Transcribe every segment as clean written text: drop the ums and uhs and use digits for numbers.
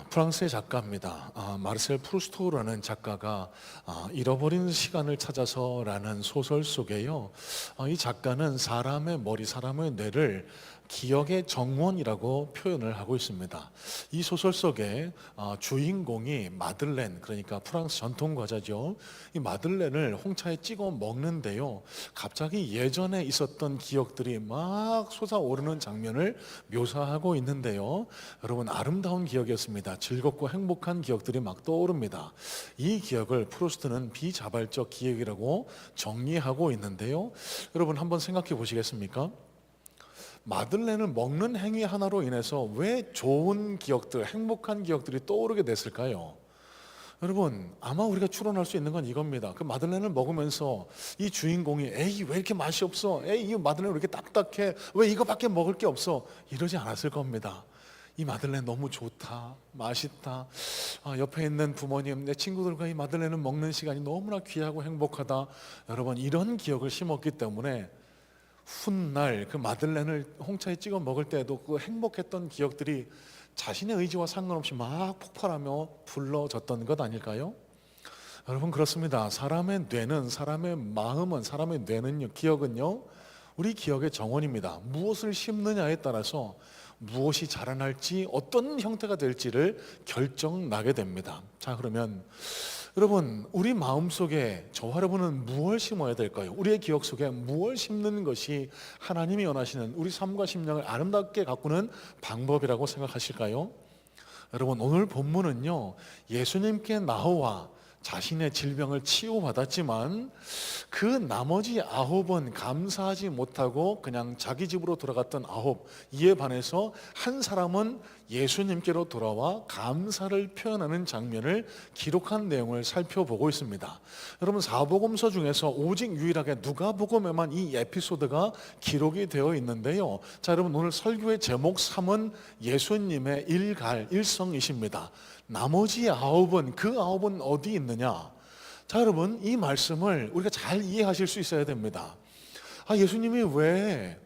프랑스의 작가입니다. 마르셀 프루스토라는 작가가 잃어버린 시간을 찾아서라는 소설 속에요. 이 작가는 사람의 머리, 사람의 뇌를 기억의 정원이라고 표현을 하고 있습니다. 이 소설 속에 주인공이 마들렌, 그러니까 프랑스 전통 과자죠. 이 마들렌을 홍차에 찍어 먹는데요. 갑자기 예전에 있었던 기억들이 막 솟아오르는 장면을 묘사하고 있는데요. 여러분, 아름다운 기억이었습니다. 즐겁고 행복한 기억들이 막 떠오릅니다. 이 기억을 프루스트는 비자발적 기억이라고 정의하고 있는데요. 여러분, 한번 생각해 보시겠습니까? 마들렌을 먹는 행위 하나로 인해서 왜 좋은 기억들, 행복한 기억들이 떠오르게 됐을까요? 여러분, 아마 우리가 추론할 수 있는 건 이겁니다. 그 마들렌을 먹으면서 이 주인공이 에이 왜 이렇게 맛이 없어? 에이 이 마들렌 왜 이렇게 딱딱해? 왜 이거밖에 먹을 게 없어? 이러지 않았을 겁니다. 이 마들렌 너무 좋다, 맛있다. 옆에 있는 부모님, 내 친구들과 이 마들렌을 먹는 시간이 너무나 귀하고 행복하다. 여러분, 이런 기억을 심었기 때문에 훗날 그 마들렌을 홍차에 찍어 먹을 때에도 그 행복했던 기억들이 자신의 의지와 상관없이 막 폭발하며 불러졌던 것 아닐까요? 여러분, 그렇습니다. 사람의 뇌는, 사람의 마음은, 사람의 뇌는요, 기억은요, 우리 기억의 정원입니다. 무엇을 심느냐에 따라서 무엇이 자라날지, 어떤 형태가 될지를 결정나게 됩니다. 자, 그러면 여러분, 우리 마음속에 저와 여러분은 무엇을 심어야 될까요? 우리의 기억 속에 무엇을 심는 것이 하나님이 원하시는 우리 삶과 심령을 아름답게 가꾸는 방법이라고 생각하실까요? 여러분, 오늘 본문은요, 예수님께 나와 자신의 질병을 치유받았지만 그 나머지 9은 감사하지 못하고 그냥 자기 집으로 돌아갔던 9, 이에 반해서 한 사람은 예수님께로 돌아와 감사를 표현하는 장면을 기록한 내용을 살펴보고 있습니다. 여러분, 사복음서 중에서 오직 유일하게 누가복음에만 이 에피소드가 기록이 되어 있는데요. 자, 여러분, 오늘 설교의 제목 3은 예수님의 일성이십니다. 나머지 9은, 그 9은 어디 있느냐? 자, 여러분, 이 말씀을 우리가 잘 이해하실 수 있어야 됩니다. 예수님이 왜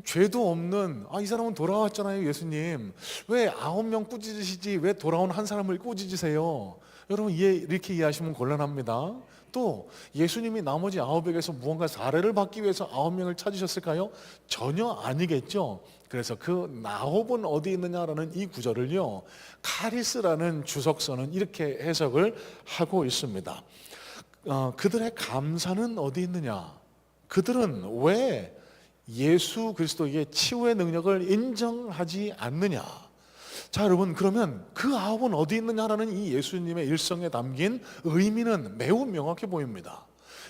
죄도 없는, 이 사람은 돌아왔잖아요, 예수님. 왜 9명 꾸짖으시지 왜 돌아온 한 사람을 꾸짖으세요? 여러분, 이렇게 이해하시면 곤란합니다. 또 예수님이 나머지 9에게서 무언가 사례를 받기 위해서 9명을 찾으셨을까요? 전혀 아니겠죠. 그래서 그 9은 어디 있느냐라는 이 구절을요, 카리스라는 주석서는 이렇게 해석을 하고 있습니다. 그들의 감사는 어디 있느냐? 그들은 왜 예수 그리스도의 치유의 능력을 인정하지 않느냐? 자, 여러분, 그러면 그 9은 어디 있느냐라는 이 예수님의 일성에 담긴 의미는 매우 명확해 보입니다.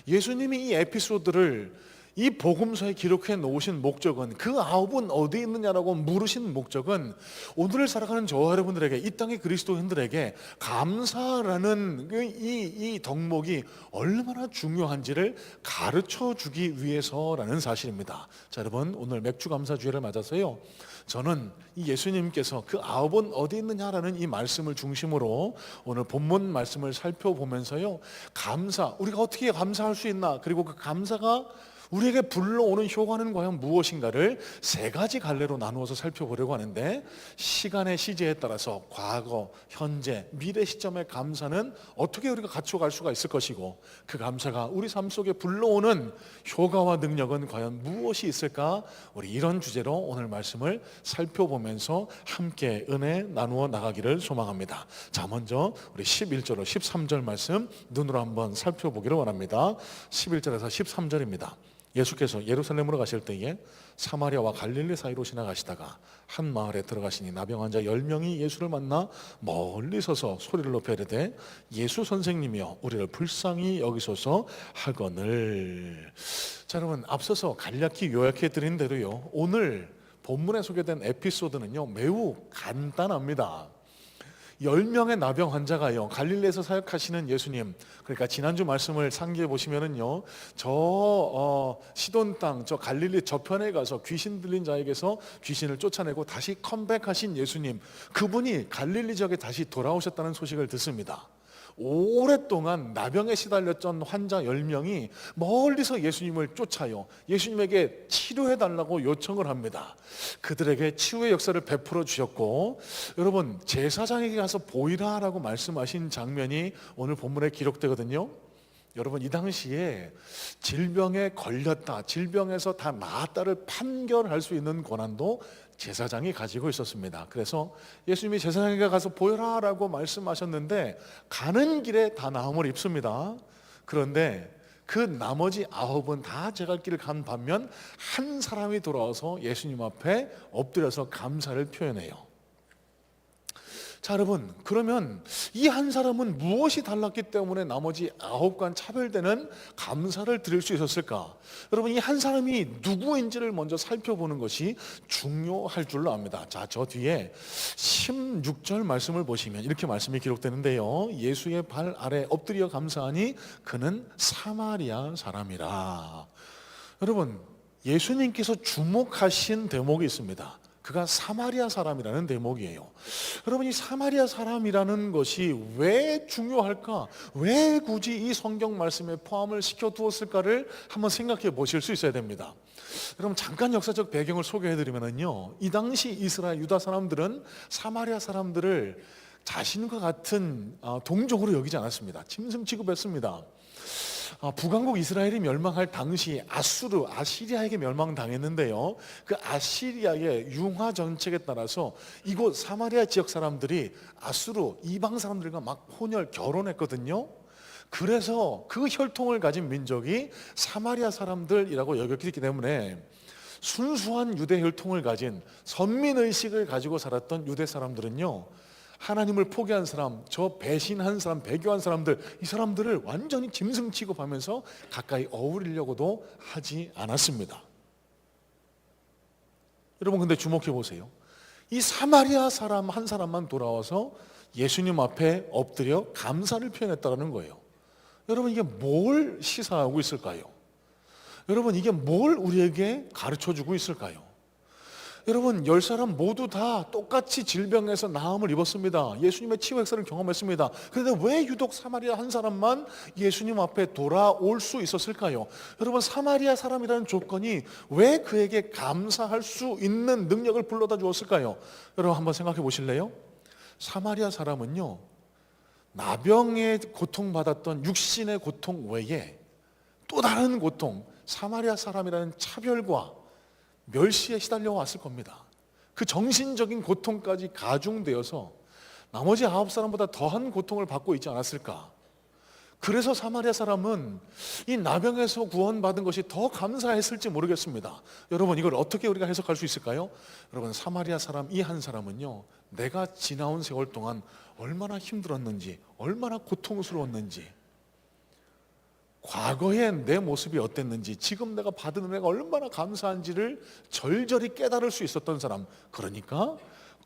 예수님이 이 에피소드를 이 복음서에 기록해 놓으신 목적은, 그 9은 어디 있느냐라고 물으신 목적은, 오늘을 살아가는 저와 여러분들에게, 이 땅의 그리스도인들에게 감사라는 이 덕목이 얼마나 중요한지를 가르쳐 주기 위해서라는 사실입니다. 자, 여러분, 오늘 맥주 감사주일을 맞아서요, 저는 이 예수님께서 그 9은 어디 있느냐라는 이 말씀을 중심으로 오늘 본문 말씀을 살펴보면서요, 감사, 우리가 어떻게 감사할 수 있나, 그리고 그 감사가 우리에게 불러오는 효과는 과연 무엇인가를 세 가지 갈래로 나누어서 살펴보려고 하는데, 시간의 시제에 따라서 과거, 현재, 미래 시점의 감사는 어떻게 우리가 갖춰갈 수가 있을 것이고, 그 감사가 우리 삶 속에 불러오는 효과와 능력은 과연 무엇이 있을까? 우리 이런 주제로 오늘 말씀을 살펴보면서 함께 은혜 나누어 나가기를 소망합니다. 자, 먼저 우리 11절로 13절 말씀 눈으로 한번 살펴보기를 원합니다. 11절에서 13절입니다. 예수께서 예루살렘으로 가실 때에 사마리아와 갈릴리 사이로 지나가시다가 한 마을에 들어가시니 나병 환자 10명이 예수를 만나 멀리 서서 소리를 높여 이르되 예수 선생님이여 우리를 불쌍히 여기소서 하거늘. 자, 여러분, 앞서서 간략히 요약해 드린 대로요, 오늘 본문에 소개된 에피소드는요 매우 간단합니다. 10명의 나병 환자가요, 갈릴리에서 사역하시는 예수님, 그러니까 지난주 말씀을 상기해 보시면은요, 시돈 땅, 저 갈릴리 저편에 가서 귀신 들린 자에게서 귀신을 쫓아내고 다시 컴백하신 예수님, 그분이 갈릴리 지역에 다시 돌아오셨다는 소식을 듣습니다. 오랫동안 나병에 시달렸던 환자 10명이 멀리서 예수님을 쫓아요. 예수님에게 치료해달라고 요청을 합니다. 그들에게 치유의 역사를 베풀어 주셨고, 여러분 제사장에게 가서 보이라라고 말씀하신 장면이 오늘 본문에 기록되거든요. 여러분 이 당시에 질병에 걸렸다, 질병에서 다 나았다를 판결할 수 있는 권한도 제사장이 가지고 있었습니다. 그래서 예수님이 제사장에게 가서 보여라라고 말씀하셨는데 가는 길에 다 나음을 입습니다. 그런데 그 나머지 9은 다 제갈 길을 간 반면 한 사람이 돌아와서 예수님 앞에 엎드려서 감사를 표현해요. 자, 여러분, 그러면 이 한 사람은 무엇이 달랐기 때문에 나머지 9과 차별되는 감사를 드릴 수 있었을까? 여러분, 이 한 사람이 누구인지를 먼저 살펴보는 것이 중요할 줄로 압니다. 자, 저 뒤에 16절 말씀을 보시면 이렇게 말씀이 기록되는데요. 예수의 발 아래 엎드려 감사하니 그는 사마리아 사람이라. 여러분, 예수님께서 주목하신 대목이 있습니다. 그가 사마리아 사람이라는 대목이에요. 여러분, 이 사마리아 사람이라는 것이 왜 중요할까? 왜 굳이 이 성경 말씀에 포함을 시켜두었을까를 한번 생각해 보실 수 있어야 됩니다. 여러분, 잠깐 역사적 배경을 소개해드리면요, 이 당시 이스라엘 유다 사람들은 사마리아 사람들을 자신과 같은 동족으로 여기지 않았습니다. 짐승 취급했습니다. 북왕국 이스라엘이 멸망할 당시 아시리아에게 멸망당했는데요, 그 아시리아의 융화 정책에 따라서 이곳 사마리아 지역 사람들이 아수르 이방 사람들과 막 결혼했거든요. 그래서 그 혈통을 가진 민족이 사마리아 사람들이라고 여겼기 때문에 순수한 유대 혈통을 가진 선민의식을 가지고 살았던 유대 사람들은요, 하나님을 포기한 사람, 저 배신한 사람, 배교한 사람들, 이 사람들을 완전히 짐승 취급하면서 가까이 어울리려고도 하지 않았습니다. 여러분, 근데 주목해 보세요. 이 사마리아 사람 한 사람만 돌아와서 예수님 앞에 엎드려 감사를 표현했다는 거예요. 여러분, 이게 뭘 시사하고 있을까요? 여러분, 이게 뭘 우리에게 가르쳐주고 있을까요? 여러분, 10사람 모두 다 똑같이 질병에서 나음을 입었습니다. 예수님의 치유 역사를 경험했습니다. 그런데 왜 유독 사마리아 한 사람만 예수님 앞에 돌아올 수 있었을까요? 여러분, 사마리아 사람이라는 조건이 왜 그에게 감사할 수 있는 능력을 불러다 주었을까요? 여러분, 한번 생각해 보실래요? 사마리아 사람은요, 나병에 고통받았던 육신의 고통 외에 또 다른 고통, 사마리아 사람이라는 차별과 멸시에 시달려 왔을 겁니다. 그 정신적인 고통까지 가중되어서 나머지 9사람보다 더한 고통을 받고 있지 않았을까? 그래서 사마리아 사람은 이 나병에서 구원받은 것이 더 감사했을지 모르겠습니다. 여러분, 이걸 어떻게 우리가 해석할 수 있을까요? 여러분, 사마리아 사람 이 한 사람은요, 내가 지나온 세월 동안 얼마나 힘들었는지, 얼마나 고통스러웠는지, 과거에 내 모습이 어땠는지, 지금 내가 받은 은혜가 얼마나 감사한지를 절절히 깨달을 수 있었던 사람. 그러니까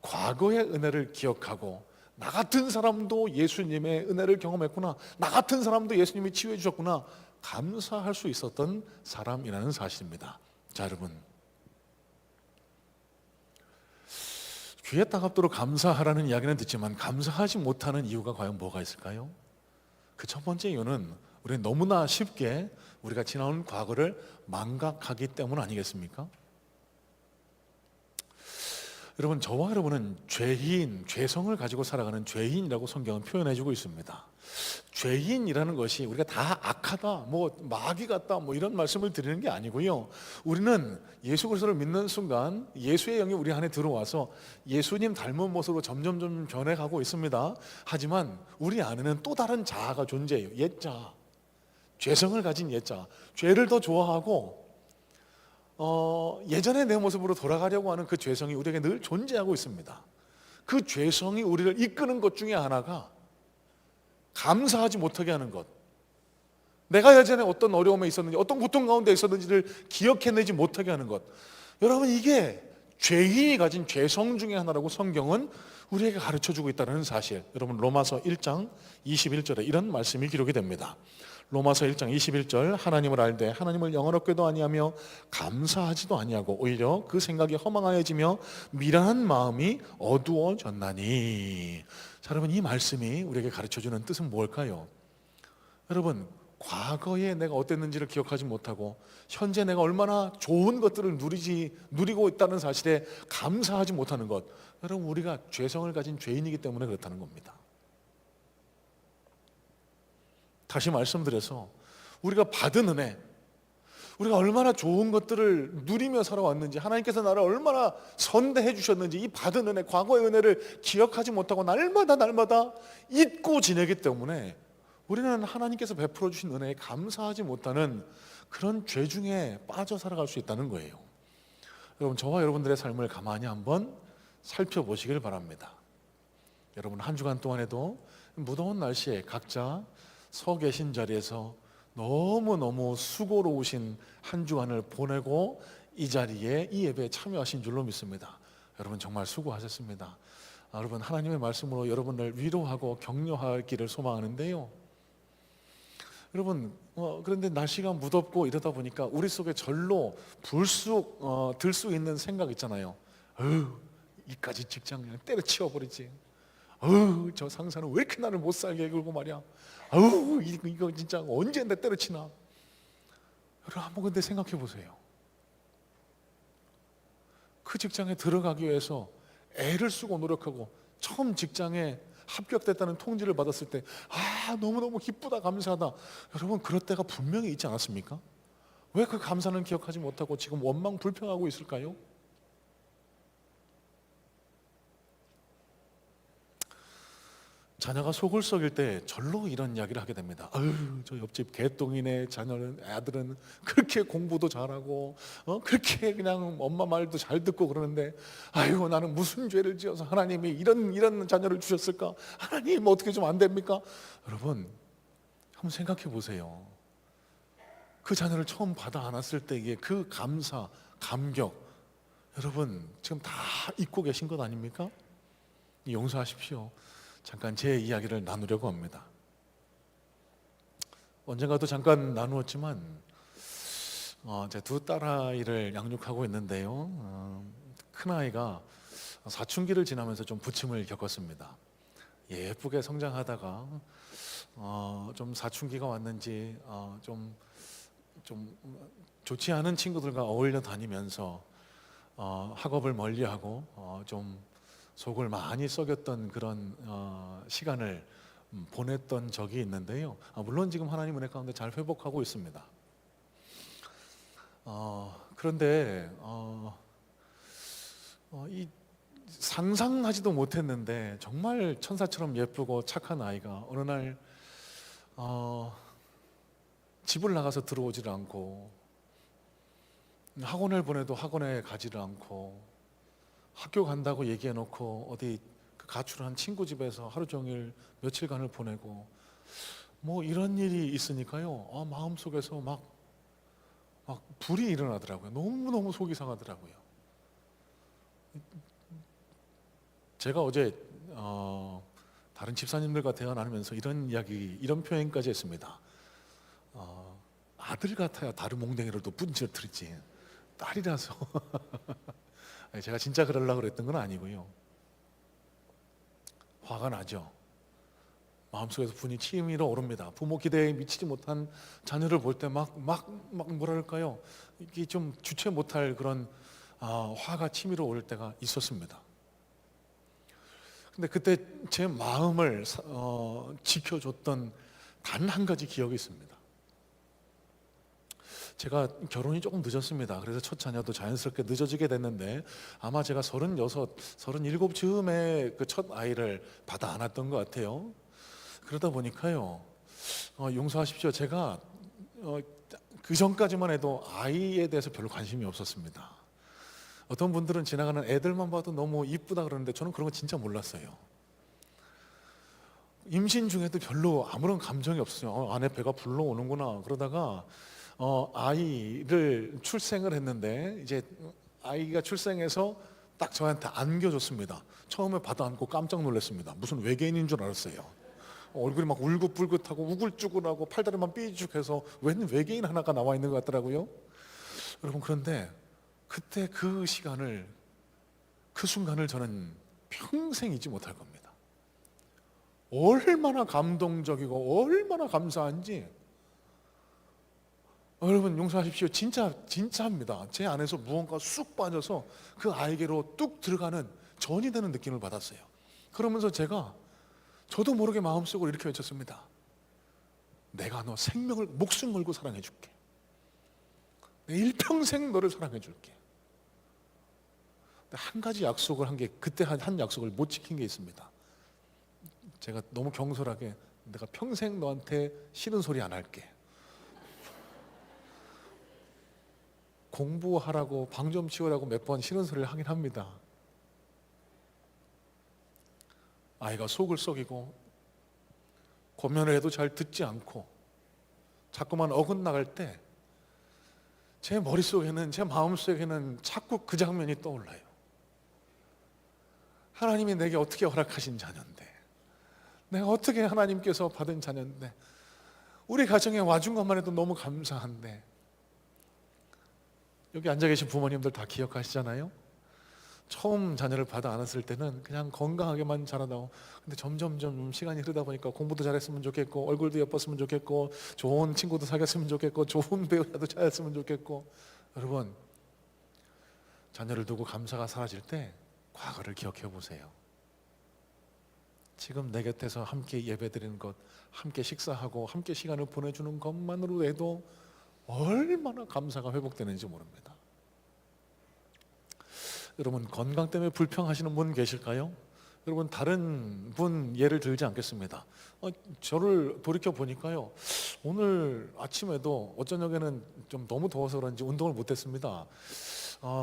과거의 은혜를 기억하고, 나 같은 사람도 예수님의 은혜를 경험했구나, 나 같은 사람도 예수님이 치유해 주셨구나, 감사할 수 있었던 사람이라는 사실입니다. 자, 여러분, 귀에 따갑도록 감사하라는 이야기는 듣지만 감사하지 못하는 이유가 과연 뭐가 있을까요? 그 첫 번째 이유는 우리는 너무나 쉽게 우리가 지나온 과거를 망각하기 때문 아니겠습니까? 여러분, 저와 여러분은 죄성을 가지고 살아가는 죄인이라고 성경은 표현해주고 있습니다. 죄인이라는 것이 우리가 다 악하다, 마귀 같다, 이런 말씀을 드리는 게 아니고요. 우리는 예수 그리스도를 믿는 순간 예수의 영이 우리 안에 들어와서 예수님 닮은 모습으로 점점 변해가고 있습니다. 하지만 우리 안에는 또 다른 자아가 존재해요. 옛자, 죄성을 가진 옛자, 죄를 더 좋아하고 예전의 내 모습으로 돌아가려고 하는 그 죄성이 우리에게 늘 존재하고 있습니다. 그 죄성이 우리를 이끄는 것 중에 하나가 감사하지 못하게 하는 것, 내가 예전에 어떤 어려움에 있었는지, 어떤 고통 가운데 있었는지를 기억해내지 못하게 하는 것. 여러분, 이게 죄인이 가진 죄성 중에 하나라고 성경은 우리에게 가르쳐주고 있다는 사실, 여러분 로마서 1장 21절에 이런 말씀이 기록이 됩니다. 로마서 1장 21절, 하나님을 알되 하나님을 영원롭게도 아니하며 감사하지도 아니하고 오히려 그 생각이 허망하여지며 미련한 마음이 어두워졌나니. 자, 여러분, 이 말씀이 우리에게 가르쳐주는 뜻은 뭘까요? 여러분, 과거에 내가 어땠는지를 기억하지 못하고 현재 내가 얼마나 좋은 것들을 누리고 있다는 사실에 감사하지 못하는 것, 여러분, 우리가 죄성을 가진 죄인이기 때문에 그렇다는 겁니다. 다시 말씀드려서 우리가 받은 은혜, 우리가 얼마나 좋은 것들을 누리며 살아왔는지, 하나님께서 나를 얼마나 선대해 주셨는지, 이 받은 은혜, 과거의 은혜를 기억하지 못하고 날마다 잊고 지내기 때문에 우리는 하나님께서 베풀어 주신 은혜에 감사하지 못하는 그런 죄 중에 빠져 살아갈 수 있다는 거예요. 여러분, 저와 여러분들의 삶을 가만히 한번 살펴보시길 바랍니다. 여러분, 한 주간 동안에도 무더운 날씨에 각자 서 계신 자리에서 너무너무 수고로우신 한 주간을 보내고 이 자리에, 이 예배에 참여하신 줄로 믿습니다. 여러분, 정말 수고하셨습니다. 여러분, 하나님의 말씀으로 여러분을 위로하고 격려하기를 소망하는데요, 여러분, 그런데 날씨가 무덥고 이러다 보니까 우리 속에 절로 불쑥 들 수 있는 생각 있잖아요. 이까지 직장 그냥 때려치워버리지. 저 상사는 왜 이렇게 나를 못 살게 굴고 말이야. 이거 진짜 언제 내 때려치나. 여러분, 한번 근데 생각해 보세요. 그 직장에 들어가기 위해서 애를 쓰고 노력하고 처음 직장에 합격됐다는 통지를 받았을 때 너무너무 기쁘다, 감사하다. 여러분, 그럴 때가 분명히 있지 않았습니까? 왜 그 감사는 기억하지 못하고 지금 원망 불평하고 있을까요? 자녀가 속을 썩일 때 절로 이런 이야기를 하게 됩니다. 저 옆집 개똥이네. 아들은 그렇게 공부도 잘하고 그렇게 그냥 엄마 말도 잘 듣고 그러는데, 나는 무슨 죄를 지어서 하나님이 이런 자녀를 주셨을까? 하나님, 어떻게 좀 안 됩니까? 여러분, 한번 생각해 보세요. 그 자녀를 처음 받아 안았을 때의 그 감사, 감격, 여러분 지금 다 잊고 계신 것 아닙니까? 용서하십시오. 잠깐 제 이야기를 나누려고 합니다. 언젠가도 잠깐 나누었지만 제 두 딸아이를 양육하고 있는데요, 큰아이가 사춘기를 지나면서 좀 부침을 겪었습니다. 예쁘게 성장하다가 좀 사춘기가 왔는지 좀 좋지 않은 친구들과 어울려 다니면서 학업을 멀리하고 좀 속을 많이 썩였던 그런 시간을 보냈던 적이 있는데요, 물론 지금 하나님 은혜 가운데 잘 회복하고 있습니다. 그런데 이 상상하지도 못했는데 정말 천사처럼 예쁘고 착한 아이가 어느 날 집을 나가서 들어오지를 않고, 학원을 보내도 학원에 가지를 않고, 학교 간다고 얘기해놓고 어디 그 가출한 친구 집에서 하루 종일 며칠간을 보내고, 뭐 이런 일이 있으니까요, 마음속에서 막 불이 일어나더라고요. 너무너무 속이 상하더라고요. 제가 어제 다른 집사님들과 대화 나누면서 이런 표현까지 했습니다. 아들 같아야 다른 몽댕이를 또 분질러뜨리지, 딸이라서 제가 진짜 그러려고 그랬던 건 아니고요. 화가 나죠. 마음속에서 분이 치밀어 오릅니다. 부모 기대에 미치지 못한 자녀를 볼 때 막 뭐랄까요, 이게 좀 주체 못할 그런 화가 치밀어 오를 때가 있었습니다. 근데 그때 제 마음을 지켜줬던 단 한 가지 기억이 있습니다. 제가 결혼이 조금 늦었습니다. 그래서 첫 자녀도 자연스럽게 늦어지게 됐는데, 아마 제가 36, 37 즈음에 그 첫 아이를 받아 안았던 것 같아요. 그러다 보니까요, 용서하십시오, 제가 그 전까지만 해도 아이에 대해서 별로 관심이 없었습니다. 어떤 분들은 지나가는 애들만 봐도 너무 이쁘다 그러는데 저는 그런 거 진짜 몰랐어요. 임신 중에도 별로 아무런 감정이 없어요. 아내 배가 불러오는구나. 그러다가 아이를 출생을 했는데, 이제 아이가 출생해서 딱 저한테 안겨줬습니다. 처음에 받아 안고 깜짝 놀랐습니다. 무슨 외계인인 줄 알았어요. 얼굴이 막 울긋불긋하고 우글쭈글하고 팔다리만 삐죽해서 웬 외계인 하나가 나와 있는 것 같더라고요. 여러분, 그런데 그때 그 시간을, 그 순간을 저는 평생 잊지 못할 겁니다. 얼마나 감동적이고 얼마나 감사한지. 여러분 용서하십시오. 진짜입니다. 제 안에서 무언가 쑥 빠져서 그 아이에게로 뚝 들어가는 전이 되는 느낌을 받았어요. 그러면서 저도 모르게 마음속으로 이렇게 외쳤습니다. 내가 너 생명을 목숨 걸고 사랑해 줄게. 내 일평생 너를 사랑해 줄게. 한 가지 약속을 한 게, 그때 한 약속을 못 지킨 게 있습니다. 제가 너무 경솔하게 내가 평생 너한테 싫은 소리 안 할게. 공부하라고 방 좀 치우라고 몇 번 싫은 소리를 하긴 합니다. 아이가 속을 썩이고 권면을 해도 잘 듣지 않고 자꾸만 어긋나갈 때 제 머릿속에는, 제 마음속에는 자꾸 그 장면이 떠올라요. 하나님이 내게 어떻게 허락하신 자녀인데, 내가 어떻게 하나님께서 받은 자녀인데, 우리 가정에 와준 것만 해도 너무 감사한데. 여기 앉아 계신 부모님들 다 기억하시잖아요? 처음 자녀를 받아 안았을 때는 그냥 건강하게만 자라나고, 근데 점점 시간이 흐르다 보니까 공부도 잘했으면 좋겠고, 얼굴도 예뻤으면 좋겠고, 좋은 친구도 사귀었으면 좋겠고, 좋은 배우자도 찾았으면 좋겠고. 여러분, 자녀를 두고 감사가 사라질 때 과거를 기억해 보세요. 지금 내 곁에서 함께 예배드리는 것, 함께 식사하고 함께 시간을 보내주는 것만으로 해도 얼마나 감사가 회복되는지 모릅니다. 여러분, 건강 때문에 불평하시는 분 계실까요? 여러분, 다른 분 예를 들지 않겠습니다. 저를 돌이켜 보니까요, 오늘 아침에도 어저녁에는 좀 너무 더워서 그런지 운동을 못했습니다.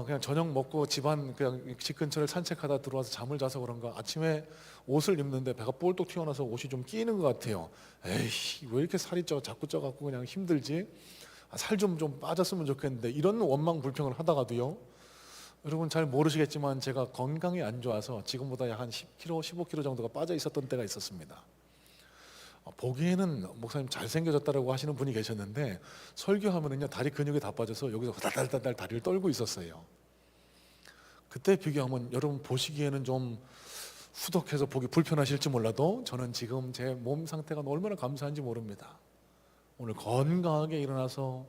그냥 저녁 먹고 그냥 집 근처를 산책하다 들어와서 잠을 자서 그런가 아침에 옷을 입는데 배가 볼떡 튀어나와서 옷이 좀 끼는 것 같아요. 에이, 왜 이렇게 살이 자꾸 쪄갖고 그냥 힘들지? 살 좀 빠졌으면 좋겠는데, 이런 원망 불평을 하다가도요, 여러분 잘 모르시겠지만 제가 건강이 안 좋아서 지금보다 약 한 10kg, 15kg 정도가 빠져 있었던 때가 있었습니다. 보기에는 목사님 잘생겨졌다라고 하시는 분이 계셨는데, 설교하면은요 다리 근육이 다 빠져서 여기서 달달달달 다리를 떨고 있었어요. 그때 비교하면 여러분 보시기에는 좀 후덕해서 보기 불편하실지 몰라도 저는 지금 제 몸 상태가 얼마나 감사한지 모릅니다. 오늘 건강하게 일어나서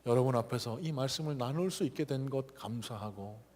여러분 앞에서 이 말씀을 나눌 수 있게 된 것 감사하고,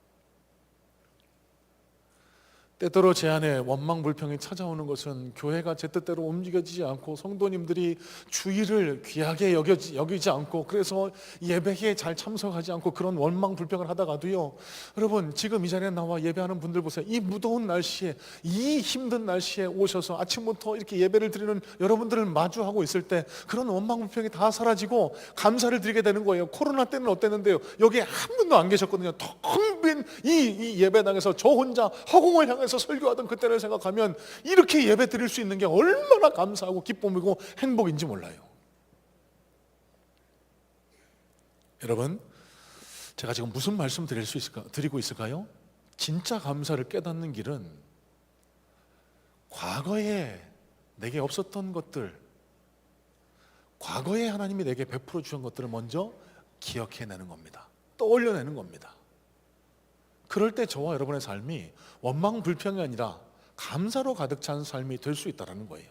때때로 제 안에 원망 불평이 찾아오는 것은 교회가 제 뜻대로 움직여지지 않고 성도님들이 주의를 귀하게 여기지 않고, 그래서 예배에 잘 참석하지 않고 그런 원망 불평을 하다가도요, 여러분 지금 이 자리에 나와 예배하는 분들 보세요. 이 무더운 날씨에, 이 힘든 날씨에 오셔서 아침부터 이렇게 예배를 드리는 여러분들을 마주하고 있을 때 그런 원망 불평이 다 사라지고 감사를 드리게 되는 거예요. 코로나 때는 어땠는데요? 여기에 한 분도 안 계셨거든요. 텅 빈 이 예배당에서 저 혼자 허공을 향해서 설교하던 그때를 생각하면 이렇게 예배 드릴 수 있는 게 얼마나 감사하고 기쁨이고 행복인지 몰라요. 여러분, 제가 지금 무슨 말씀 드리고 있을까요? 진짜 감사를 깨닫는 길은 과거에 내게 없었던 것들, 과거에 하나님이 내게 베풀어 주신 것들을 먼저 기억해내는 겁니다. 떠올려내는 겁니다. 그럴 때 저와 여러분의 삶이 원망 불평이 아니라 감사로 가득 찬 삶이 될 수 있다는 거예요.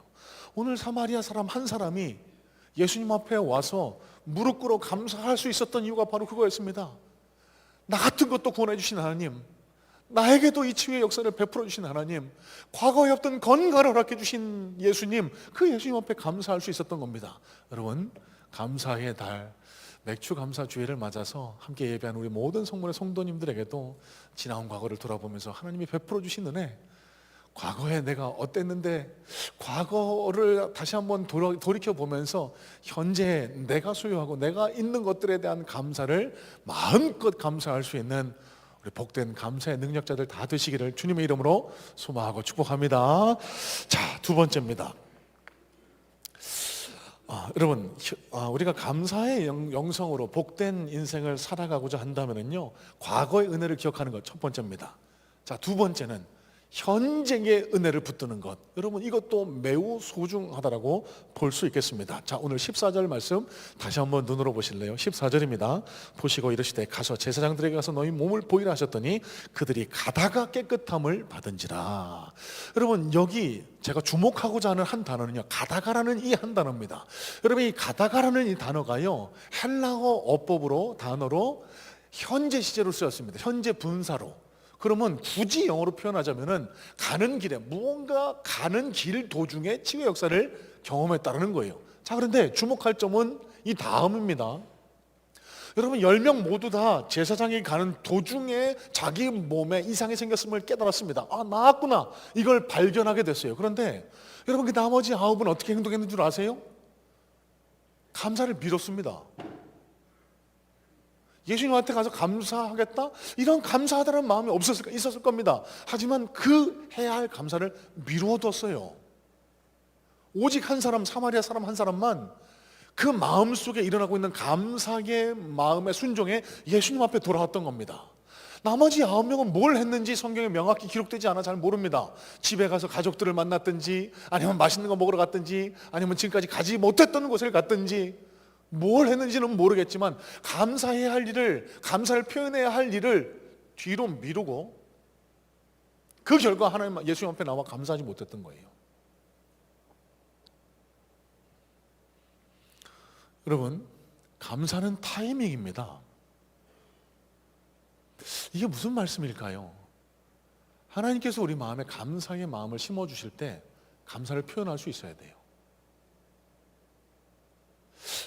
오늘 사마리아 사람 한 사람이 예수님 앞에 와서 무릎 꿇어 감사할 수 있었던 이유가 바로 그거였습니다. 나 같은 것도 구원해 주신 하나님, 나에게도 이 치유의 역사를 베풀어 주신 하나님, 과거에 없던 건강을 허락해 주신 예수님, 그 예수님 앞에 감사할 수 있었던 겁니다. 여러분, 감사의 달, 맥주 감사 주일을 맞아서 함께 예배한 우리 모든 성문의 성도님들에게도 지나온 과거를 돌아보면서 하나님이 베풀어 주신 은혜, 과거에 내가 어땠는데 과거를 다시 한번 돌이켜 보면서 현재 내가 소유하고 내가 있는 것들에 대한 감사를 마음껏 감사할 수 있는 우리 복된 감사의 능력자들 다 되시기를 주님의 이름으로 소망하고 축복합니다. 자, 두 번째입니다. 여러분, 우리가 감사의 영성으로 복된 인생을 살아가고자 한다면요, 과거의 은혜를 기억하는 것 첫 번째입니다. 자, 두 번째는 현재의 은혜를 붙드는 것. 여러분, 이것도 매우 소중하다라고 볼 수 있겠습니다. 자, 오늘 14절 말씀 다시 한번 눈으로 보실래요? 14절입니다. 보시고 이르시되 가서 제사장들에게 가서 너희 몸을 보이라 하셨더니 그들이 가다가 깨끗함을 받은지라. 여러분, 여기 제가 주목하고자 하는 한 단어는요, 가다가라는 이 한 단어입니다. 여러분, 이 가다가라는 이 단어가요, 헬라어 어법으로 단어로 현재 시제로 쓰였습니다. 현재 분사로. 그러면 굳이 영어로 표현하자면은 가는 길에, 무언가 가는 길 도중에 치유의 역사를 경험했다는 거예요. 자, 그런데 주목할 점은 이 다음입니다. 여러분, 10명 모두 다 제사장이 가는 도중에 자기 몸에 이상이 생겼음을 깨달았습니다. 나았구나, 이걸 발견하게 됐어요. 그런데 여러분, 그 나머지 9은 어떻게 행동했는 줄 아세요? 감사를 빌었습니다. 예수님한테 가서 감사하겠다, 이런 감사하다는 마음이 있었을 겁니다. 하지만 그 해야 할 감사를 미루어뒀어요. 오직 한 사람, 사마리아 사람 한 사람만 그 마음속에 일어나고 있는 감사의 마음의 순종에 예수님 앞에 돌아왔던 겁니다. 나머지 9명은 뭘 했는지 성경에 명확히 기록되지 않아 잘 모릅니다. 집에 가서 가족들을 만났든지, 아니면 맛있는 거 먹으러 갔든지, 아니면 지금까지 가지 못했던 곳을 갔든지, 뭘 했는지는 모르겠지만 감사해야 할 일을, 감사를 표현해야 할 일을 뒤로 미루고 그 결과 하나님 예수님 앞에 나와 감사하지 못했던 거예요. 여러분, 감사는 타이밍입니다. 이게 무슨 말씀일까요? 하나님께서 우리 마음에 감사의 마음을 심어주실 때 감사를 표현할 수 있어야 돼요.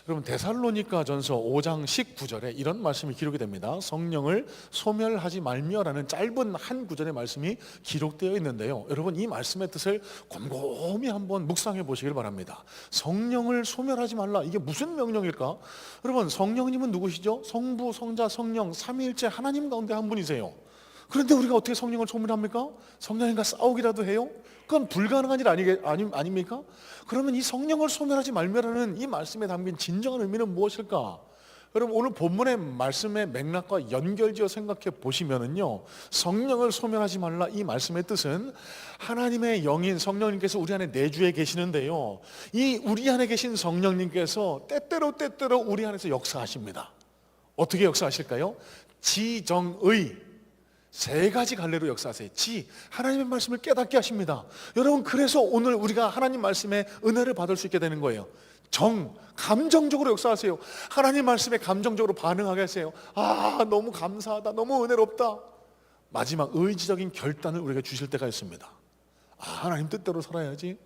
여러분, 데살로니가 전서 5장 19절에 이런 말씀이 기록이 됩니다. 성령을 소멸하지 말며라는 짧은 한 구절의 말씀이 기록되어 있는데요, 여러분, 이 말씀의 뜻을 곰곰이 한번 묵상해 보시길 바랍니다. 성령을 소멸하지 말라, 이게 무슨 명령일까? 여러분, 성령님은 누구시죠? 성부, 성자, 성령 삼위일체 하나님 가운데 한 분이세요. 그런데 우리가 어떻게 성령을 소멸합니까? 성령님과 싸우기라도 해요? 그건 불가능한 일 아닙니까? 그러면 이 성령을 소멸하지 말며라는 이 말씀에 담긴 진정한 의미는 무엇일까? 여러분, 오늘 본문의 말씀의 맥락과 연결지어 생각해 보시면은요, 성령을 소멸하지 말라, 이 말씀의 뜻은 하나님의 영인 성령님께서 우리 안에 내주해 계시는데요, 이 우리 안에 계신 성령님께서 때때로 우리 안에서 역사하십니다. 어떻게 역사하실까요? 지정의, 세 가지 갈래로 역사하세요. 하나님의 말씀을 깨닫게 하십니다. 여러분, 그래서 오늘 우리가 하나님 말씀에 은혜를 받을 수 있게 되는 거예요. 감정적으로 역사하세요. 하나님 말씀에 감정적으로 반응하게 하세요. 너무 감사하다, 너무 은혜롭다. 마지막 의지적인 결단을 우리가 주실 때가 있습니다. 하나님 뜻대로 살아야지,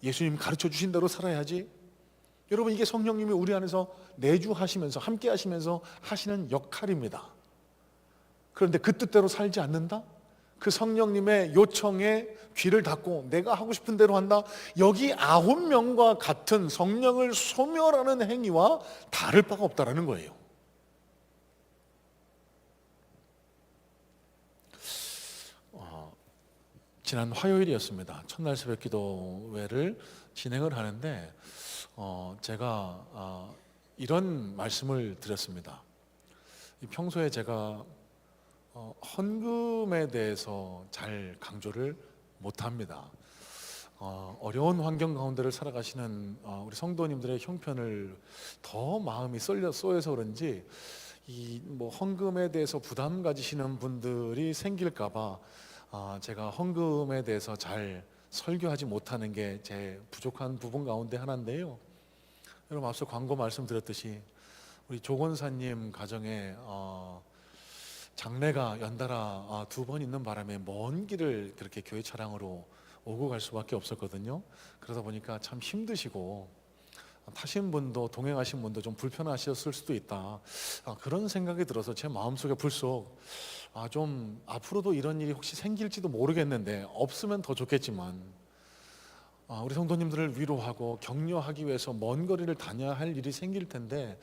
예수님 가르쳐 주신 대로 살아야지. 여러분, 이게 성령님이 우리 안에서 내주하시면서 함께 하시면서 하시는 역할입니다. 그런데 그 뜻대로 살지 않는다? 그 성령님의 요청에 귀를 닫고 내가 하고 싶은 대로 한다? 여기 9명과 같은 성령을 소멸하는 행위와 다를 바가 없다라는 거예요. 지난 화요일이었습니다. 첫날 새벽 기도회를 진행을 하는데 제가 이런 말씀을 드렸습니다. 평소에 제가 헌금에 대해서 잘 강조를 못합니다. 어려운 환경 가운데를 살아가시는 우리 성도님들의 형편을 더 마음이 쏘여서 그런지 헌금에 대해서 부담 가지시는 분들이 생길까봐 제가 헌금에 대해서 잘 설교하지 못하는 게 제 부족한 부분 가운데 하나인데요, 여러분, 앞서 광고 말씀드렸듯이 우리 조건사님 가정에 장례가 연달아 2번 있는 바람에 먼 길을 그렇게 교회 차량으로 오고 갈 수밖에 없었거든요. 그러다 보니까 참 힘드시고 타신 분도, 동행하신 분도 좀 불편하셨을 수도 있다, 그런 생각이 들어서 제 마음속에 불쑥 좀 앞으로도 이런 일이 혹시 생길지도 모르겠는데, 없으면 더 좋겠지만 우리 성도님들을 위로하고 격려하기 위해서 먼 거리를 다녀야 할 일이 생길 텐데,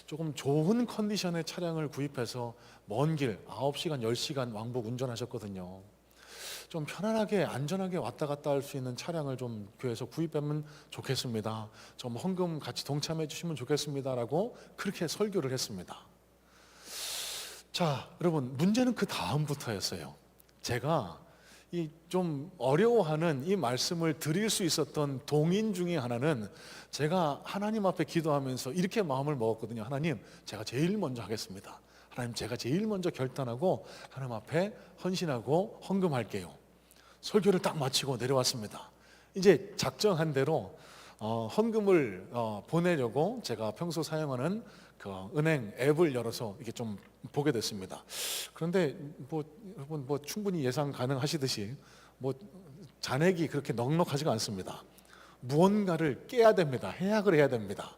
조금 좋은 컨디션의 차량을 구입해서 먼 길 9시간, 10시간 왕복 운전하셨거든요. 좀 편안하게 안전하게 왔다 갔다 할 수 있는 차량을 좀 교회에서 구입하면 좋겠습니다. 좀 헌금 같이 동참해 주시면 좋겠습니다라고 그렇게 설교를 했습니다. 자, 여러분, 문제는 그 다음부터였어요. 제가 이 좀 어려워하는 이 말씀을 드릴 수 있었던 동인 중에 하나는, 제가 하나님 앞에 기도하면서 이렇게 마음을 먹었거든요. 하나님, 제가 제일 먼저 하겠습니다. 하나님, 제가 제일 먼저 결단하고 하나님 앞에 헌신하고 헌금할게요. 설교를 딱 마치고 내려왔습니다. 이제 작정한 대로 헌금을 보내려고 제가 평소 사용하는 그 은행 앱을 열어서 이게 좀 보게 됐습니다. 그런데 여러분 충분히 예상 가능하시듯이 잔액이 그렇게 넉넉하지가 않습니다. 무언가를 깨야 됩니다. 해약을 해야 됩니다.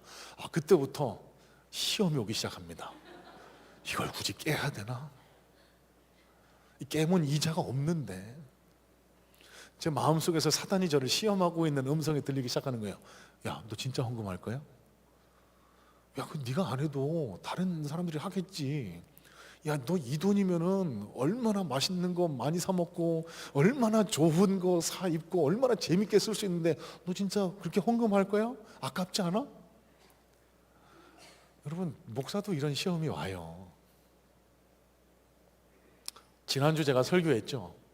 그때부터 시험이 오기 시작합니다. 이걸 굳이 깨야 되나? 깨면 이자가 없는데. 제 마음속에서 사단이 저를 시험하고 있는 음성이 들리기 시작하는 거예요. 야, 너 진짜 헌금할 거야? 야, 그 네가 안 해도 다른 사람들이 하겠지. 야, 너 이 돈이면은 얼마나 맛있는 거 많이 사 먹고 얼마나 좋은 거 사 입고 얼마나 재밌게 쓸 수 있는데 너 진짜 그렇게 헌금할 거야? 아깝지 않아? 여러분, 목사도 이런 시험이 와요. 지난주 제가 설교했죠.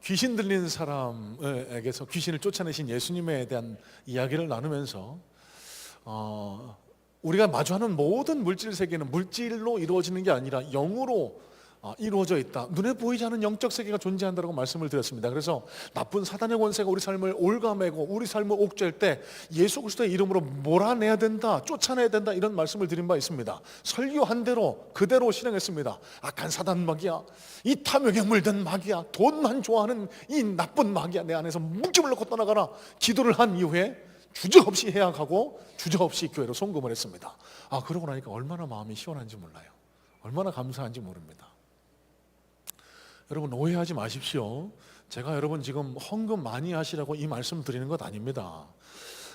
귀신 들린 사람에게서 귀신을 쫓아내신 예수님에 대한 이야기를 나누면서 우리가 마주하는 모든 물질 세계는 물질로 이루어지는 게 아니라 영으로 이루어져 있다. 눈에 보이지 않는 영적 세계가 존재한다고 말씀을 드렸습니다. 그래서 나쁜 사단의 권세가 우리 삶을 올가매고 우리 삶을 옥죄할 때 예수 그리스도의 이름으로 몰아내야 된다, 쫓아내야 된다, 이런 말씀을 드린 바 있습니다. 설교한 대로 그대로 실행했습니다. 악한 사단 마귀야, 이 탐욕에 물든 마귀야, 돈만 좋아하는 이 나쁜 마귀야, 내 안에서 묵집을 놓고 떠나가라. 기도를 한 이후에 주저없이 해약하고 주저없이 교회로 송금을 했습니다. 그러고 나니까 얼마나 마음이 시원한지 몰라요. 얼마나 감사한지 모릅니다. 여러분, 오해하지 마십시오. 제가 여러분 지금 헌금 많이 하시라고 이 말씀 드리는 것 아닙니다.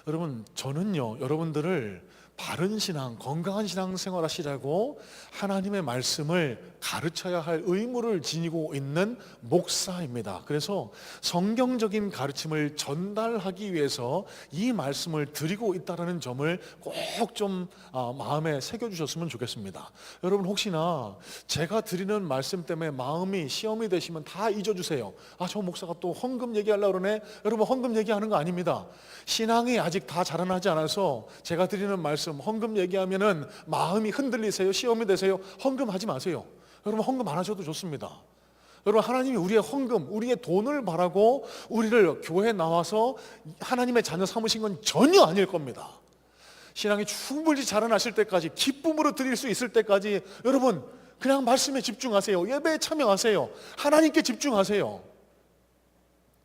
여러분, 저는요, 여러분들을 바른 신앙, 건강한 신앙 생활 하시라고 하나님의 말씀을 가르쳐야 할 의무를 지니고 있는 목사입니다. 그래서 성경적인 가르침을 전달하기 위해서 이 말씀을 드리고 있다는 점을 꼭 좀 마음에 새겨주셨으면 좋겠습니다. 여러분, 혹시나 제가 드리는 말씀 때문에 마음이 시험이 되시면 다 잊어주세요. 저 목사가 또 헌금 얘기하려고 그러네. 여러분, 헌금 얘기하는 거 아닙니다. 신앙이 아직 다 자라나지 않아서 제가 드리는 말씀 헌금 얘기하면은 마음이 흔들리세요? 시험이 되세요? 헌금하지 마세요. 여러분, 헌금 안 하셔도 좋습니다. 여러분, 하나님이 우리의 헌금, 우리의 돈을 바라고 우리를 교회에 나와서 하나님의 자녀 삼으신 건 전혀 아닐 겁니다. 신앙이 충분히 자라나실 때까지, 기쁨으로 드릴 수 있을 때까지 여러분 그냥 말씀에 집중하세요. 예배에 참여하세요. 하나님께 집중하세요.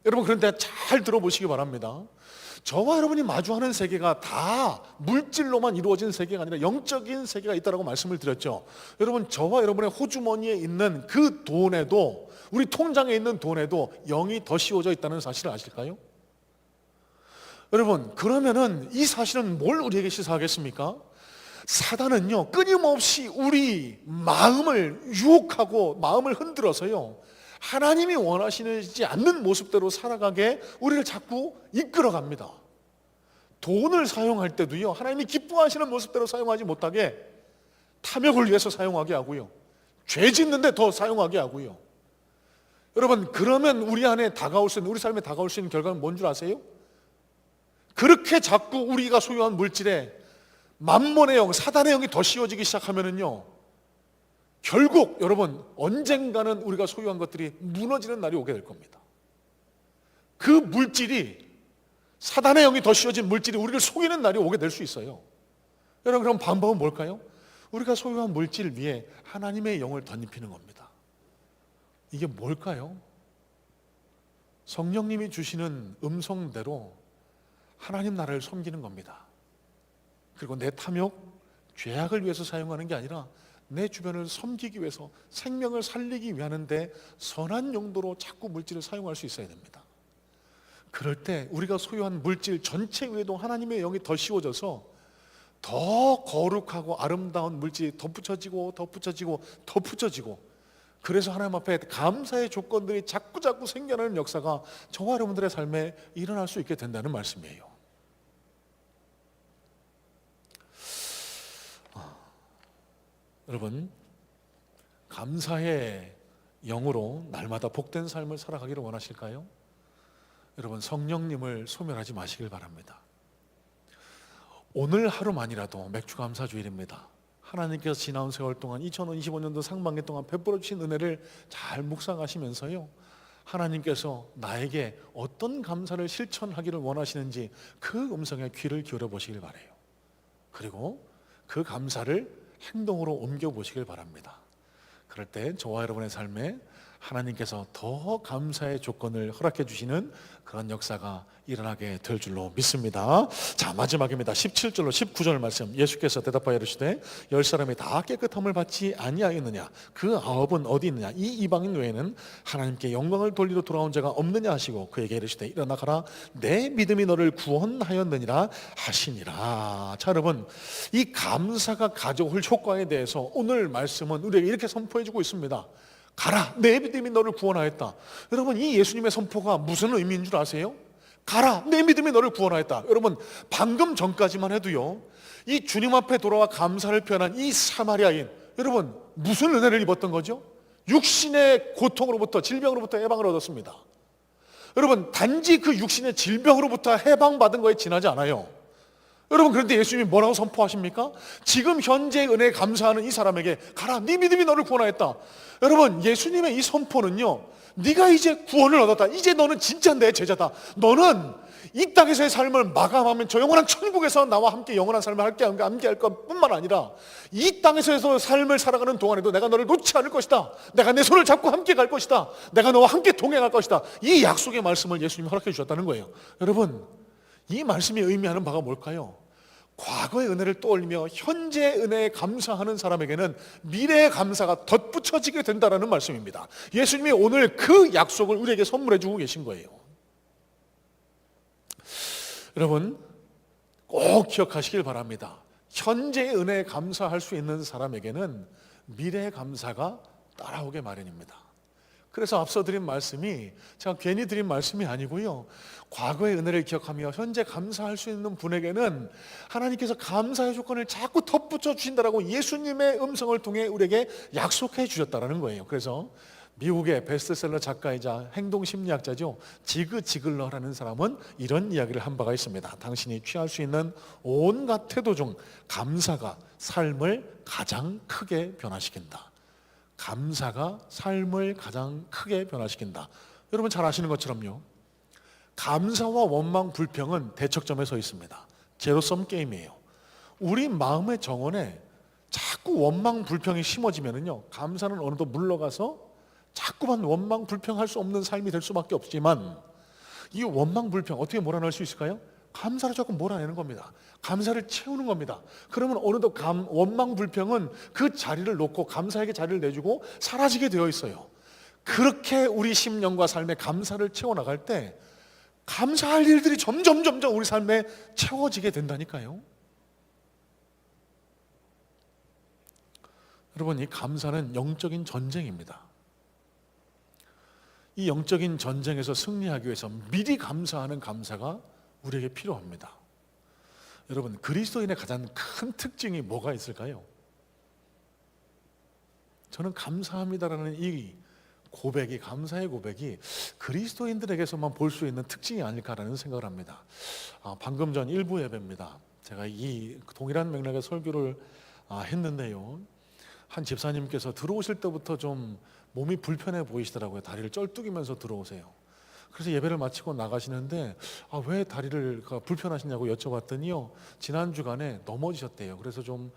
여러분, 그런데 잘 들어보시기 바랍니다. 저와 여러분이 마주하는 세계가 다 물질로만 이루어진 세계가 아니라 영적인 세계가 있다고 말씀을 드렸죠. 여러분, 저와 여러분의 호주머니에 있는 그 돈에도, 우리 통장에 있는 돈에도 영이 더 씌워져 있다는 사실을 아실까요? 여러분, 그러면은 이 사실은 뭘 우리에게 시사하겠습니까? 사단은요, 끊임없이 우리 마음을 유혹하고 마음을 흔들어서요, 하나님이 원하시지 않는 모습대로 살아가게 우리를 자꾸 이끌어갑니다. 돈을 사용할 때도요, 하나님이 기뻐하시는 모습대로 사용하지 못하게 탐욕을 위해서 사용하게 하고요, 죄 짓는데 더 사용하게 하고요. 여러분, 그러면 우리 안에 다가올 수 있는, 우리 삶에 다가올 수 있는 결과는 뭔 줄 아세요? 그렇게 자꾸 우리가 소유한 물질에 만몬의 영, 사단의 영이 더 씌워지기 시작하면은요, 결국 여러분 언젠가는 우리가 소유한 것들이 무너지는 날이 오게 될 겁니다. 그 물질이, 사단의 영이 더 씌워진 물질이 우리를 속이는 날이 오게 될 수 있어요. 여러분, 그럼 방법은 뭘까요? 우리가 소유한 물질 위에 하나님의 영을 덧입히는 겁니다. 이게 뭘까요? 성령님이 주시는 음성대로 하나님 나라를 섬기는 겁니다. 그리고 내 탐욕, 죄악을 위해서 사용하는 게 아니라 내 주변을 섬기기 위해서, 생명을 살리기 위하는데 선한 용도로 자꾸 물질을 사용할 수 있어야 됩니다. 그럴 때 우리가 소유한 물질 전체 위에도 하나님의 영이 더 씌워져서 더 거룩하고 아름다운 물질이 덧붙여지고 덧붙여지고 덧붙여지고, 그래서 하나님 앞에 감사의 조건들이 자꾸자꾸 생겨나는 역사가 저와 여러분들의 삶에 일어날 수 있게 된다는 말씀이에요. 여러분, 감사의 영으로 날마다 복된 삶을 살아가기를 원하실까요? 여러분, 성령님을 소멸하지 마시길 바랍니다. 오늘 하루만이라도 맥주감사주일입니다. 하나님께서 지나온 세월 동안 2025년도 상반기 동안 베풀어 주신 은혜를 잘 묵상하시면서요, 하나님께서 나에게 어떤 감사를 실천하기를 원하시는지 그 음성에 귀를 기울여 보시길 바라요. 그리고 그 감사를 행동으로 옮겨 보시길 바랍니다. 그럴 때 저와 여러분의 삶에 하나님께서 더 감사의 조건을 허락해 주시는 그런 역사가 일어나게 될 줄로 믿습니다. 자, 마지막입니다. 17절로 19절 말씀. 예수께서 대답하여 이르시되 10사람이 다 깨끗함을 받지 아니하였느냐? 그 9은 어디 있느냐? 이 이방인 외에는 하나님께 영광을 돌리러 돌아온 자가 없느냐 하시고 그에게 이르시되 일어나 가라, 내 믿음이 너를 구원하였느니라 하시니라. 자, 여러분, 이 감사가 가져올 효과에 대해서 오늘 말씀은 우리에게 이렇게 선포해 주고 있습니다. 가라, 내 믿음이 너를 구원하였다. 여러분, 이 예수님의 선포가 무슨 의미인 줄 아세요? 가라, 내 믿음이 너를 구원하였다. 여러분, 방금 전까지만 해도요, 이 주님 앞에 돌아와 감사를 표현한 이 사마리아인, 여러분 무슨 은혜를 입었던 거죠? 육신의 고통으로부터, 질병으로부터 해방을 얻었습니다. 여러분, 단지 그 육신의 질병으로부터 해방받은 거에 지나지 않아요. 여러분, 그런데 예수님이 뭐라고 선포하십니까? 지금 현재의 은혜에 감사하는 이 사람에게 가라, 네 믿음이 너를 구원하였다. 여러분, 예수님의 이 선포는요, 네가 이제 구원을 얻었다, 이제 너는 진짜 내 제자다, 너는 이 땅에서의 삶을 마감하면 저 영원한 천국에서 나와 함께 영원한 삶을 함께할 것 뿐만 아니라 이 땅에서 삶을 살아가는 동안에도 내가 너를 놓지 않을 것이다, 내가 내 손을 잡고 함께 갈 것이다, 내가 너와 함께 동행할 것이다, 이 약속의 말씀을 예수님이 허락해 주셨다는 거예요. 여러분, 이 말씀이 의미하는 바가 뭘까요? 과거의 은혜를 떠올리며 현재의 은혜에 감사하는 사람에게는 미래의 감사가 덧붙여지게 된다는 말씀입니다. 예수님이 오늘 그 약속을 우리에게 선물해 주고 계신 거예요. 여러분, 꼭 기억하시길 바랍니다. 현재의 은혜에 감사할 수 있는 사람에게는 미래의 감사가 따라오게 마련입니다. 그래서 앞서 드린 말씀이 제가 괜히 드린 말씀이 아니고요, 과거의 은혜를 기억하며 현재 감사할 수 있는 분에게는 하나님께서 감사의 조건을 자꾸 덧붙여 주신다라고 예수님의 음성을 통해 우리에게 약속해 주셨다는 거예요. 그래서 미국의 베스트셀러 작가이자 행동심리학자죠, 지그 지글러라는 사람은 이런 이야기를 한 바가 있습니다. 당신이 취할 수 있는 온갖 태도 중 감사가 삶을 가장 크게 변화시킨다. 감사가 삶을 가장 크게 변화시킨다. 여러분 잘 아시는 것처럼요, 감사와 원망, 불평은 대척점에 서 있습니다. 제로섬 게임이에요. 우리 마음의 정원에 자꾸 원망, 불평이 심어지면은요, 감사는 어느덧 물러가서 자꾸만 원망, 불평할 수 없는 삶이 될 수밖에 없지만, 이 원망, 불평 어떻게 몰아낼 수 있을까요? 감사를 조금 몰아내는 겁니다. 감사를 채우는 겁니다. 그러면 어느덧 원망, 불평은 그 자리를 놓고 감사에게 자리를 내주고 사라지게 되어 있어요. 그렇게 우리 심령과 삶에 감사를 채워나갈 때 감사할 일들이 점점 우리 삶에 채워지게 된다니까요. 여러분, 이 감사는 영적인 전쟁입니다. 이 영적인 전쟁에서 승리하기 위해서 미리 감사하는 감사가 우리에게 필요합니다. 여러분, 그리스도인의 가장 큰 특징이 뭐가 있을까요? 저는 감사합니다라는 이 고백이, 감사의 고백이 그리스도인들에게서만 볼 수 있는 특징이 아닐까라는 생각을 합니다. 방금 전 일부 예배입니다. 제가 이 동일한 맥락의 설교를 했는데요, 한 집사님께서 들어오실 때부터 좀 몸이 불편해 보이시더라고요. 다리를 쩔뚝이면서 들어오세요. 그래서 예배를 마치고 나가시는데 왜 다리를 불편하시냐고 여쭤봤더니요, 지난 주간에 넘어지셨대요. 그래서 좀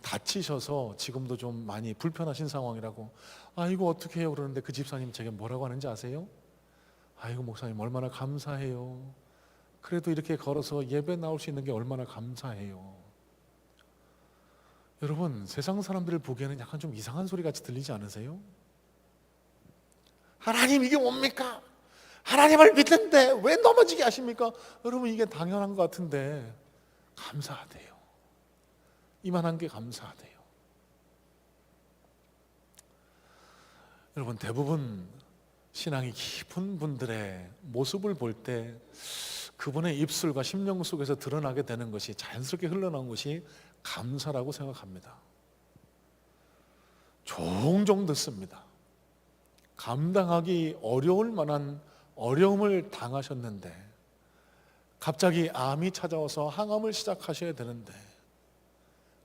다치셔서 지금도 좀 많이 불편하신 상황이라고. 이거 어떻게 해요? 그러는데 그 집사님 제게 뭐라고 하는지 아세요? 아이고 목사님, 얼마나 감사해요. 그래도 이렇게 걸어서 예배 나올 수 있는 게 얼마나 감사해요. 여러분, 세상 사람들을 보기에는 약간 좀 이상한 소리 같이 들리지 않으세요? 하나님, 이게 뭡니까? 하나님을 믿는데 왜 넘어지게 하십니까? 여러분, 이게 당연한 것 같은데 감사하대요. 이만한 게 감사하대요. 여러분, 대부분 신앙이 깊은 분들의 모습을 볼 때 그분의 입술과 심령 속에서 드러나게 되는 것이, 자연스럽게 흘러나온 것이 감사라고 생각합니다. 종종 듣습니다. 감당하기 어려울 만한 어려움을 당하셨는데 갑자기 암이 찾아와서 항암을 시작하셔야 되는데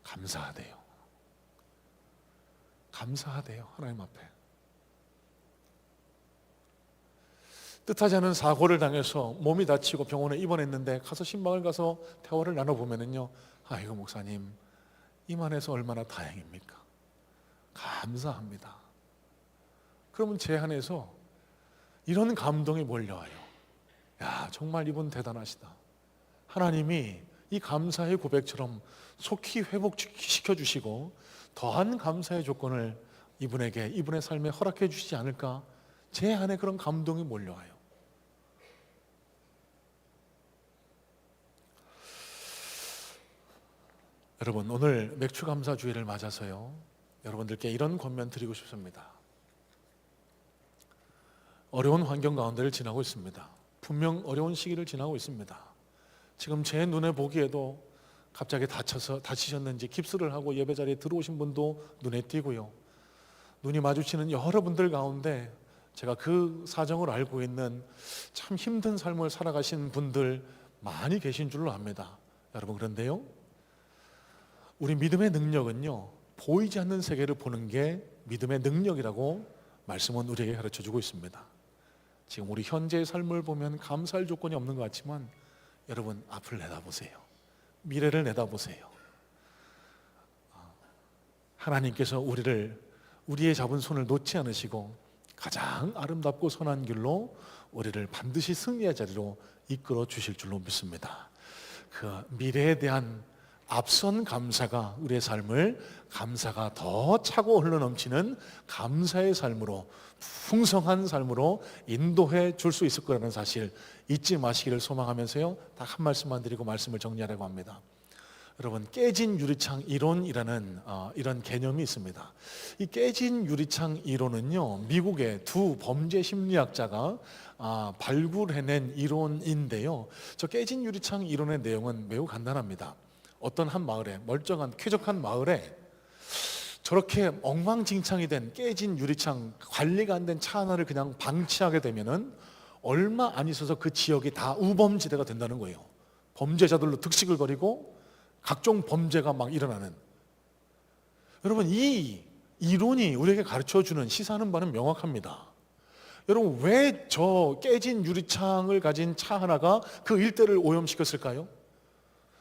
감사하대요. 감사하대요, 하나님 앞에. 뜻하지 않은 사고를 당해서 몸이 다치고 병원에 입원했는데 가서 신방을 가서 대화를 나눠보면요, 아이고 목사님, 이만해서 얼마나 다행입니까? 감사합니다. 그러면 제 안에서 이런 감동이 몰려와요. 야, 정말 이분 대단하시다. 하나님이 이 감사의 고백처럼 속히 회복시켜 주시고 더한 감사의 조건을 이분에게, 이분의 삶에 허락해 주시지 않을까, 제 안에 그런 감동이 몰려와요. 여러분, 오늘 맥주감사주의를 맞아서요, 여러분들께 이런 권면 드리고 싶습니다. 어려운 환경 가운데를 지나고 있습니다. 분명 어려운 시기를 지나고 있습니다. 지금 제 눈에 보기에도 갑자기 다치셨는지 깁스를 하고 예배 자리에 들어오신 분도 눈에 띄고요, 눈이 마주치는 여러분들 가운데 제가 그 사정을 알고 있는 참 힘든 삶을 살아가신 분들 많이 계신 줄로 압니다. 여러분, 그런데요, 우리 믿음의 능력은요, 보이지 않는 세계를 보는 게 믿음의 능력이라고 말씀은 우리에게 가르쳐주고 있습니다. 지금 우리 현재의 삶을 보면 감사할 조건이 없는 것 같지만 여러분, 앞을 내다보세요. 미래를 내다보세요. 하나님께서 우리의 잡은 손을 놓지 않으시고 가장 아름답고 선한 길로 우리를 반드시 승리의 자리로 이끌어 주실 줄로 믿습니다. 그 미래에 대한 앞선 감사가 우리의 삶을, 감사가 더 차고 흘러넘치는 감사의 삶으로, 풍성한 삶으로 인도해 줄 수 있을 거라는 사실 잊지 마시기를 소망하면서요, 딱 한 말씀만 드리고 말씀을 정리하려고 합니다. 여러분, 깨진 유리창 이론이라는 이런 개념이 있습니다. 이 깨진 유리창 이론은요, 미국의 두 범죄 심리학자가 발굴해낸 이론인데요, 저 깨진 유리창 이론의 내용은 매우 간단합니다. 어떤 한 마을에, 멀쩡한 쾌적한 마을에 저렇게 엉망진창이 된 깨진 유리창, 관리가 안 된 차 하나를 그냥 방치하게 되면은 얼마 안 있어서 그 지역이 다 우범지대가 된다는 거예요. 범죄자들로 득식을 벌이고 각종 범죄가 막 일어나는. 여러분, 이 이론이 우리에게 가르쳐주는, 시사하는 바는 명확합니다. 여러분, 왜 저 깨진 유리창을 가진 차 하나가 그 일대를 오염시켰을까요?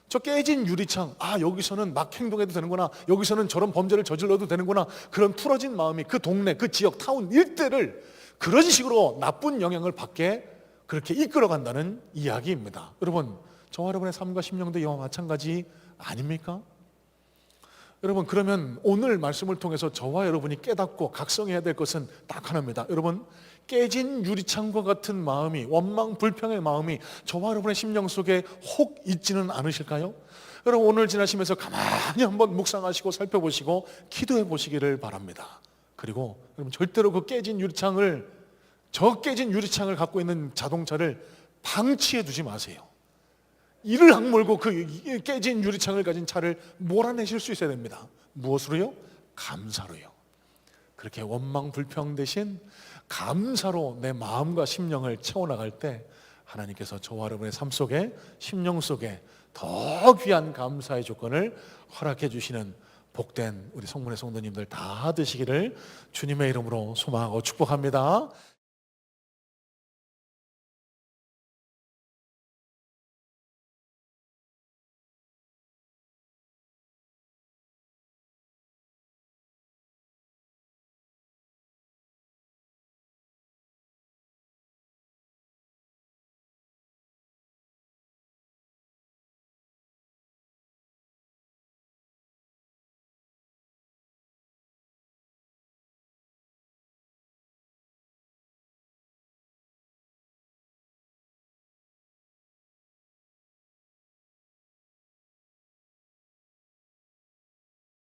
저 깨진 유리창, 여기서는 막 행동해도 되는구나, 여기서는 저런 범죄를 저질러도 되는구나, 그런 풀어진 마음이 그 동네, 그 지역, 타운 일대를 그런 식으로 나쁜 영향을 받게 그렇게 이끌어간다는 이야기입니다. 여러분, 저와 여러분의 삶과 심령도 이와 마찬가지 아닙니까? 여러분, 그러면 오늘 말씀을 통해서 저와 여러분이 깨닫고 각성해야 될 것은 딱 하나입니다. 여러분, 깨진 유리창과 같은 마음이, 원망 불평의 마음이 저와 여러분의 심령 속에 혹 있지는 않으실까요? 여러분, 오늘 지나시면서 가만히 한번 묵상하시고 살펴보시고 기도해 보시기를 바랍니다. 그리고 여러분, 절대로 그 깨진 유리창을, 저 깨진 유리창을 갖고 있는 자동차를 방치해 두지 마세요. 이를 악물고 그 깨진 유리창을 가진 차를 몰아내실 수 있어야 됩니다. 무엇으로요? 감사로요. 그렇게 원망 불평 대신 감사로 내 마음과 심령을 채워나갈 때 하나님께서 저와 여러분의 삶 속에, 심령 속에 더 귀한 감사의 조건을 허락해 주시는 복된 우리 성문의 성도님들 다 되시기를 주님의 이름으로 소망하고 축복합니다.